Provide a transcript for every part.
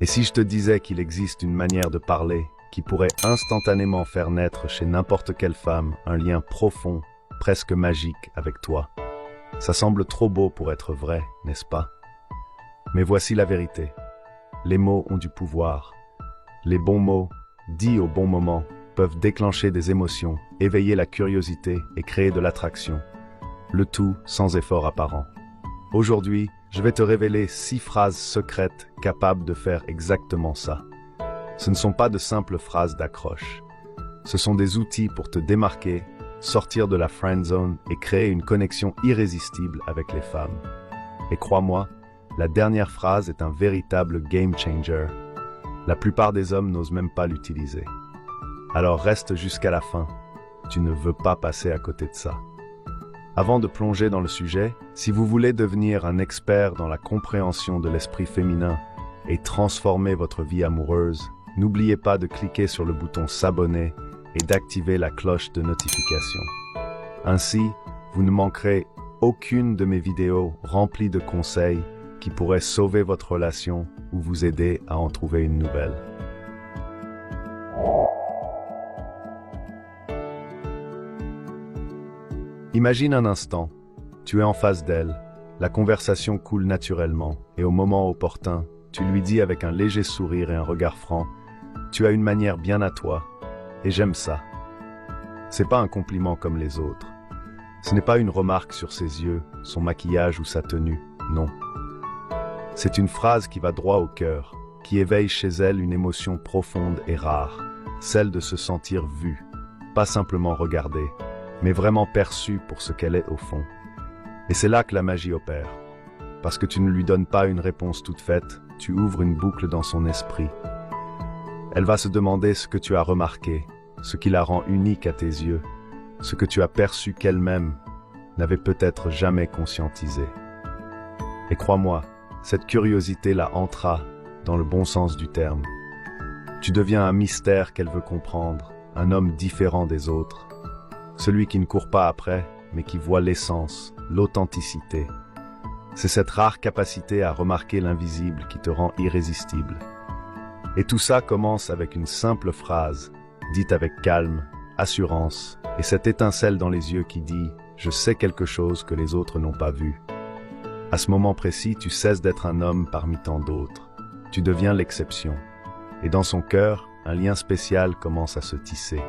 Et si je te disais qu'il existe une manière de parler qui pourrait instantanément faire naître chez n'importe quelle femme un lien profond, presque magique avec toi? Ça semble trop beau pour être vrai, n'est-ce pas? Mais voici la vérité. Les mots ont du pouvoir. Les bons mots, dits au bon moment, peuvent déclencher des émotions, éveiller la curiosité et créer de l'attraction. Le tout sans effort apparent. Aujourd'hui, je vais te révéler 6 phrases secrètes capables de faire exactement ça. Ce ne sont pas de simples phrases d'accroche. Ce sont des outils pour te démarquer, sortir de la friend zone et créer une connexion irrésistible avec les femmes. Et crois-moi, la dernière phrase est un véritable game changer. La plupart des hommes n'osent même pas l'utiliser. Alors reste jusqu'à la fin. Tu ne veux pas passer à côté de ça. Avant de plonger dans le sujet, si vous voulez devenir un expert dans la compréhension de l'esprit féminin et transformer votre vie amoureuse, n'oubliez pas de cliquer sur le bouton s'abonner et d'activer la cloche de notification. Ainsi, vous ne manquerez aucune de mes vidéos remplies de conseils qui pourraient sauver votre relation ou vous aider à en trouver une nouvelle. Imagine un instant, tu es en face d'elle, la conversation coule naturellement et au moment opportun, tu lui dis avec un léger sourire et un regard franc, « Tu as une manière bien à toi, et j'aime ça. » C'est pas un compliment comme les autres. Ce n'est pas une remarque sur ses yeux, son maquillage ou sa tenue, non. C'est une phrase qui va droit au cœur, qui éveille chez elle une émotion profonde et rare, celle de se sentir vue, pas simplement regardée, mais vraiment perçue pour ce qu'elle est au fond. Et c'est là que la magie opère. Parce que tu ne lui donnes pas une réponse toute faite, tu ouvres une boucle dans son esprit. Elle va se demander ce que tu as remarqué, ce qui la rend unique à tes yeux, ce que tu as perçu qu'elle-même n'avait peut-être jamais conscientisé. Et crois-moi, cette curiosité la hantera dans le bon sens du terme. Tu deviens un mystère qu'elle veut comprendre, un homme différent des autres, celui qui ne court pas après, mais qui voit l'essence, l'authenticité. C'est cette rare capacité à remarquer l'invisible qui te rend irrésistible. Et tout ça commence avec une simple phrase, dite avec calme, assurance, et cette étincelle dans les yeux qui dit « Je sais quelque chose que les autres n'ont pas vu ». À ce moment précis, tu cesses d'être un homme parmi tant d'autres. Tu deviens l'exception. Et dans son cœur, un lien spécial commence à se tisser.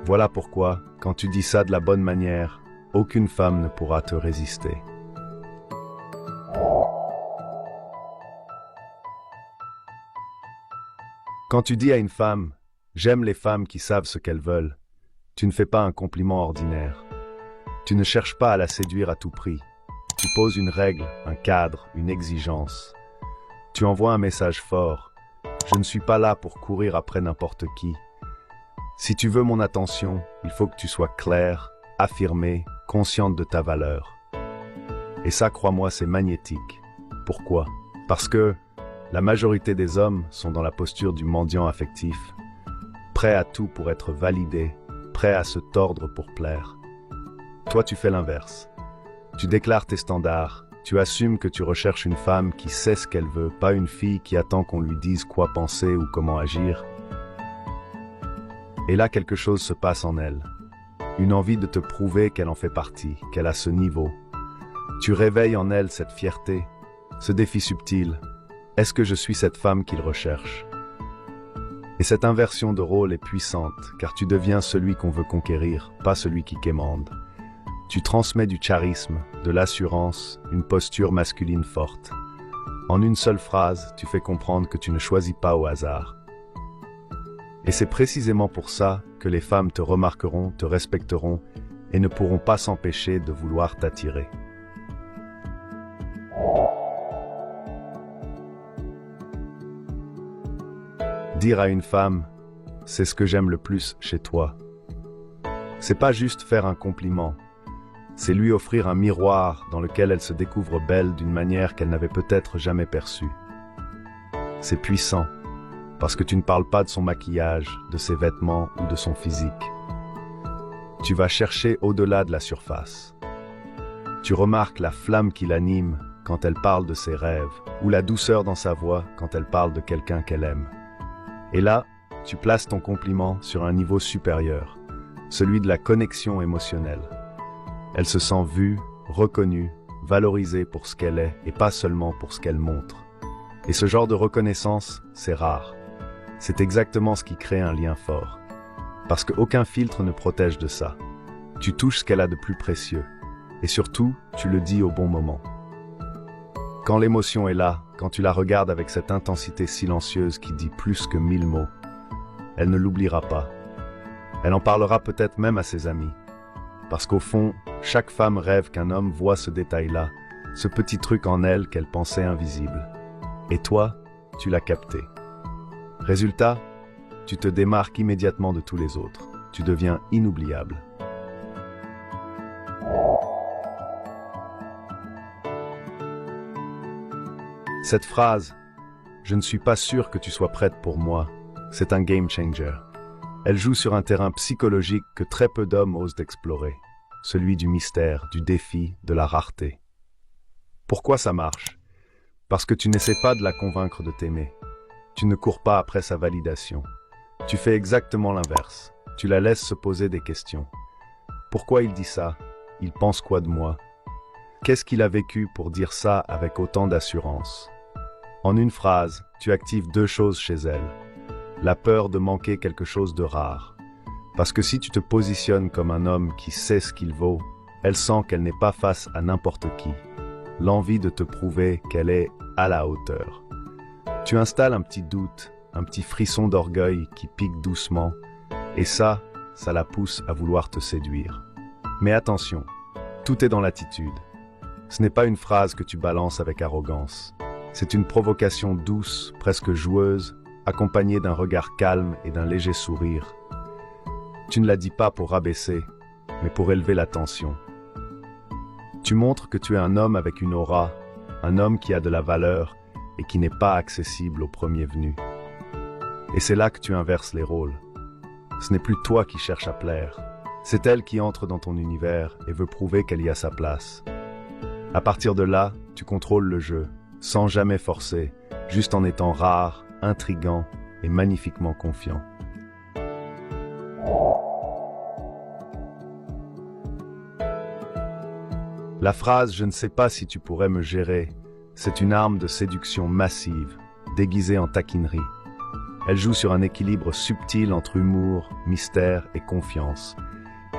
Voilà pourquoi, quand tu dis ça de la bonne manière, aucune femme ne pourra te résister. Quand tu dis à une femme « J'aime les femmes qui savent ce qu'elles veulent », tu ne fais pas un compliment ordinaire. Tu ne cherches pas à la séduire à tout prix. Tu poses une règle, un cadre, une exigence. Tu envoies un message fort. Je ne suis pas là pour courir après n'importe qui. Si tu veux mon attention, il faut que tu sois claire, affirmée, consciente de ta valeur. Et ça, crois-moi, c'est magnétique. Pourquoi? Parce que la majorité des hommes sont dans la posture du mendiant affectif, prêt à tout pour être validé, prêt à se tordre pour plaire. Toi, tu fais l'inverse. Tu déclares tes standards, tu assumes que tu recherches une femme qui sait ce qu'elle veut, pas une fille qui attend qu'on lui dise quoi penser ou comment agir. Et là, quelque chose se passe en elle. Une envie de te prouver qu'elle en fait partie, qu'elle a ce niveau. Tu réveilles en elle cette fierté, ce défi subtil. Est-ce que je suis cette femme qu'il recherche? Et cette inversion de rôle est puissante, car tu deviens celui qu'on veut conquérir, pas celui qui quémande. Tu transmets du charisme, de l'assurance, une posture masculine forte. En une seule phrase, tu fais comprendre que tu ne choisis pas au hasard. Et c'est précisément pour ça que les femmes te remarqueront, te respecteront et ne pourront pas s'empêcher de vouloir t'attirer. Dire à une femme « c'est ce que j'aime le plus chez toi », c'est pas juste faire un compliment, c'est lui offrir un miroir dans lequel elle se découvre belle d'une manière qu'elle n'avait peut-être jamais perçue. C'est puissant. Parce que tu ne parles pas de son maquillage, de ses vêtements ou de son physique. Tu vas chercher au-delà de la surface. Tu remarques la flamme qui l'anime quand elle parle de ses rêves, ou la douceur dans sa voix quand elle parle de quelqu'un qu'elle aime. Et là, tu places ton compliment sur un niveau supérieur, celui de la connexion émotionnelle. Elle se sent vue, reconnue, valorisée pour ce qu'elle est et pas seulement pour ce qu'elle montre. Et ce genre de reconnaissance, c'est rare. C'est exactement ce qui crée un lien fort. Parce qu'aucun filtre ne protège de ça. Tu touches ce qu'elle a de plus précieux. Et surtout, tu le dis au bon moment. Quand l'émotion est là, quand tu la regardes avec cette intensité silencieuse qui dit plus que 1000 mots, elle ne l'oubliera pas. Elle en parlera peut-être même à ses amis. Parce qu'au fond, chaque femme rêve qu'un homme voit ce détail-là, ce petit truc en elle qu'elle pensait invisible. Et toi, tu l'as capté. Résultat, tu te démarques immédiatement de tous les autres. Tu deviens inoubliable. Cette phrase, « Je ne suis pas sûr que tu sois prête pour moi », c'est un game changer. Elle joue sur un terrain psychologique que très peu d'hommes osent explorer, celui du mystère, du défi, de la rareté. Pourquoi ça marche? Parce que tu n'essaies pas de la convaincre de t'aimer. Tu ne cours pas après sa validation. Tu fais exactement l'inverse. Tu la laisses se poser des questions. Pourquoi il dit ça? Il pense quoi de moi? Qu'est-ce qu'il a vécu pour dire ça avec autant d'assurance? En une phrase, tu actives deux choses chez elle. La peur de manquer quelque chose de rare. Parce que si tu te positionnes comme un homme qui sait ce qu'il vaut, elle sent qu'elle n'est pas face à n'importe qui. L'envie de te prouver qu'elle est à la hauteur. Tu installes un petit doute, un petit frisson d'orgueil qui pique doucement, et ça la pousse à vouloir te séduire. Mais attention, tout est dans l'attitude. Ce n'est pas une phrase que tu balances avec arrogance. C'est une provocation douce, presque joueuse, accompagnée d'un regard calme et d'un léger sourire. Tu ne la dis pas pour rabaisser, mais pour élever la tension. Tu montres que tu es un homme avec une aura, un homme qui a de la valeur et qui n'est pas accessible au premier venu. Et c'est là que tu inverses les rôles. Ce n'est plus toi qui cherches à plaire, c'est elle qui entre dans ton univers et veut prouver qu'elle y a sa place. À partir de là, tu contrôles le jeu, sans jamais forcer, juste en étant rare, intriguant et magnifiquement confiant. La phrase « Je ne sais pas si tu pourrais me gérer », c'est une arme de séduction massive, déguisée en taquinerie. Elle joue sur un équilibre subtil entre humour, mystère et confiance.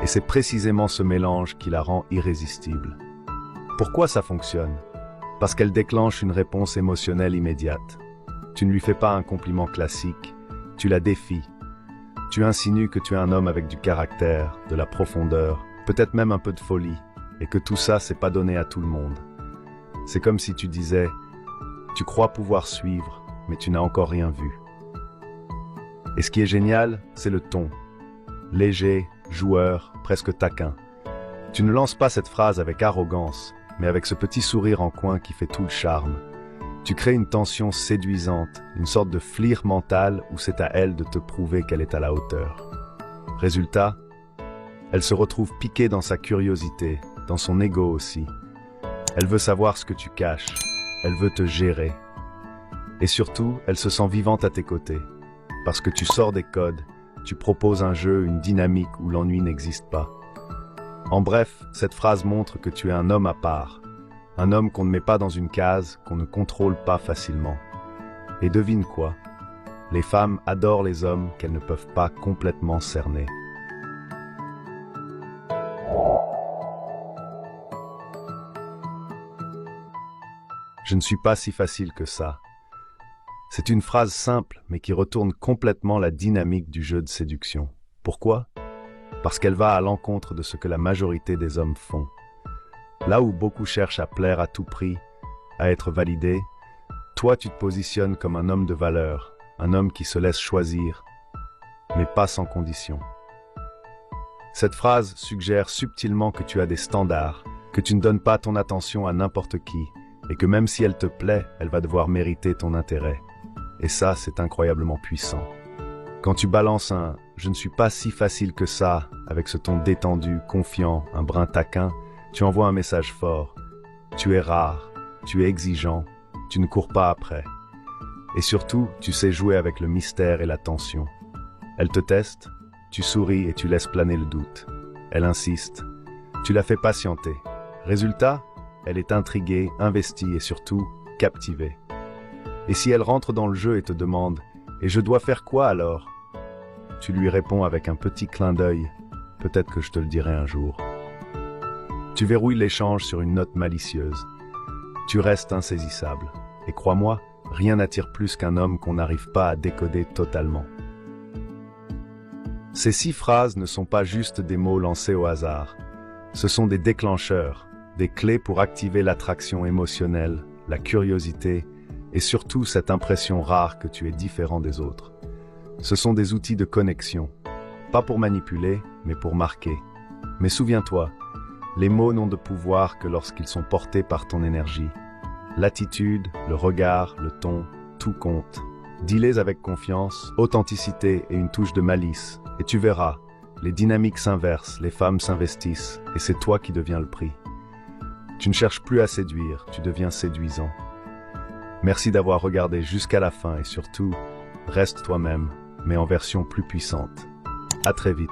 Et c'est précisément ce mélange qui la rend irrésistible. Pourquoi ça fonctionne? Parce qu'elle déclenche une réponse émotionnelle immédiate. Tu ne lui fais pas un compliment classique, tu la défies. Tu insinues que tu es un homme avec du caractère, de la profondeur, peut-être même un peu de folie, et que tout ça, c'est pas donné à tout le monde. C'est comme si tu disais « Tu crois pouvoir suivre, mais tu n'as encore rien vu. » Et ce qui est génial, c'est le ton. Léger, joueur, presque taquin. Tu ne lances pas cette phrase avec arrogance, mais avec ce petit sourire en coin qui fait tout le charme. Tu crées une tension séduisante, une sorte de flir mental où c'est à elle de te prouver qu'elle est à la hauteur. Résultat, elle se retrouve piquée dans sa curiosité, dans son ego aussi. Elle veut savoir ce que tu caches, elle veut te gérer. Et surtout, elle se sent vivante à tes côtés. Parce que tu sors des codes, tu proposes un jeu, une dynamique où l'ennui n'existe pas. En bref, cette phrase montre que tu es un homme à part. Un homme qu'on ne met pas dans une case, qu'on ne contrôle pas facilement. Et devine quoi? Les femmes adorent les hommes qu'elles ne peuvent pas complètement cerner. Je ne suis pas si facile que ça. C'est une phrase simple, mais qui retourne complètement la dynamique du jeu de séduction. Pourquoi? Parce qu'elle va à l'encontre de ce que la majorité des hommes font. Là où beaucoup cherchent à plaire à tout prix, à être validé, toi tu te positionnes comme un homme de valeur, un homme qui se laisse choisir, mais pas sans condition. Cette phrase suggère subtilement que tu as des standards, que tu ne donnes pas ton attention à n'importe qui, et que même si elle te plaît, elle va devoir mériter ton intérêt. Et ça, c'est incroyablement puissant. Quand tu balances un « je ne suis pas si facile que ça » avec ce ton détendu, confiant, un brin taquin, tu envoies un message fort. Tu es rare, tu es exigeant, Tu ne cours pas après. Et surtout, tu sais jouer avec le mystère et la tension. Elle te teste, tu souris et tu laisses planer le doute. Elle insiste, tu la fais patienter. Résultat, elle est intriguée, investie et surtout captivée. Et si elle rentre dans le jeu et te demande « Et je dois faire quoi alors ?» Tu lui réponds avec un petit clin d'œil « Peut-être que je te le dirai un jour ». Tu verrouilles l'échange sur une note malicieuse. Tu restes insaisissable. Et crois-moi, rien n'attire plus qu'un homme qu'on n'arrive pas à décoder totalement. Ces 6 phrases ne sont pas juste des mots lancés au hasard. Ce sont des déclencheurs, des clés pour activer l'attraction émotionnelle, la curiosité et surtout cette impression rare que tu es différent des autres. Ce sont des outils de connexion, pas pour manipuler, mais pour marquer. Mais souviens-toi, les mots n'ont de pouvoir que lorsqu'ils sont portés par ton énergie. L'attitude, le regard, le ton, tout compte. Dis-les avec confiance, authenticité et une touche de malice, et tu verras, les dynamiques s'inversent, les femmes s'investissent, et c'est toi qui deviens le prix. Tu ne cherches plus à séduire, tu deviens séduisant. Merci d'avoir regardé jusqu'à la fin et surtout, reste toi-même, mais en version plus puissante. À très vite.